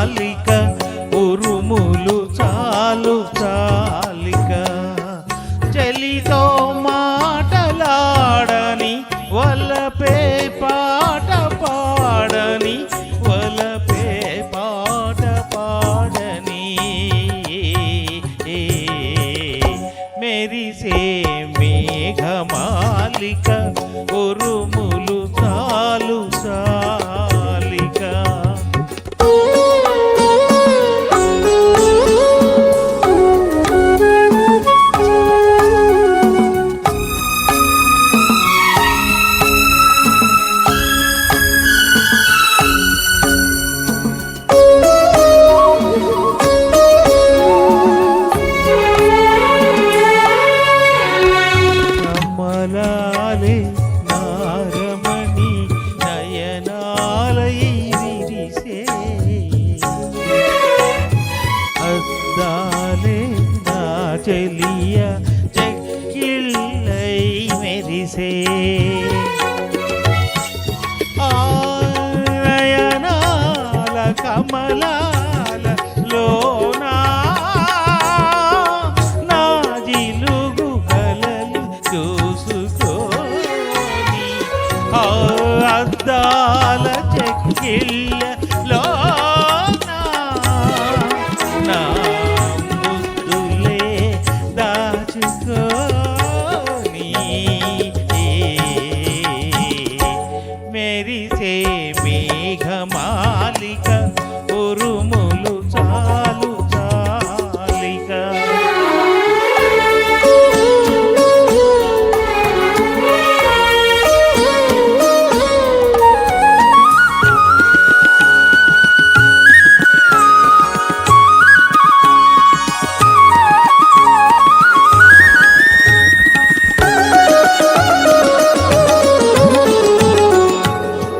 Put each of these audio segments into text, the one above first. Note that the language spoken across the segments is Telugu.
మాలిక ఉరుములు చాలు చాలిక చలితో మాటలాడని వలపే పాట పాడని వలపే పాట పాడని మెరిసే మేఘమాలిక ఉరుములు చాలు చాలిక కమలాలే నారమణి నయనాలై విరిసే అద్దాలే నా చెలియ చెక్కిళ్ళై మెరిసే నయనాల కమలాల లోనా నా జిలుగు కలలు చూసుకోని అద్దాల చెక్కిళ్ళలో నా ముద్దులే దాచుకోని మెరిసే మేఘమాలిక ఉరుములు చాలు చాలిక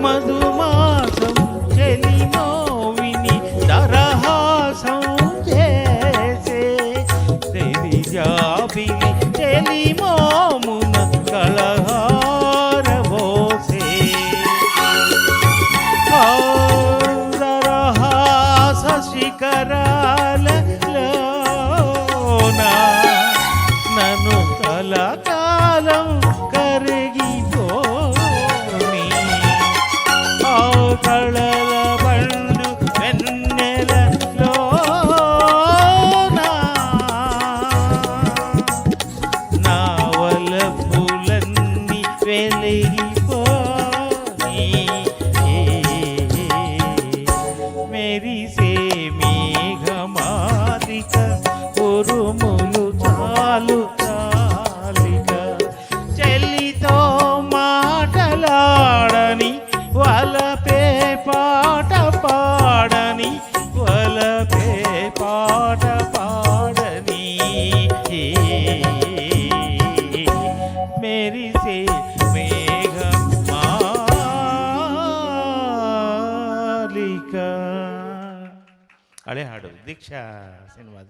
మధుమాసం చెలిమోవిని దరహాసం చేసే తెరిజాబిలి చెలిమోమున కళహారబోసే దరహాస శిఖరాలలోన నన్ను కలకాలం కరిగిపోని కళల బండు వెన్నెలలోన నా వలపులన్నీ వెలిగిపోని మెరిసే మేఘమాలిక ఉరుములు చాలు చాలిక చెల్లితో మాటలాడని వలపే పాట పాడని వలపే పాట పాడని మెరిసే మేఘమాలిక ಹಳೆ ಹಾಡು ದೀಕ್ಷಾ ಸಿನಿಮಾದು.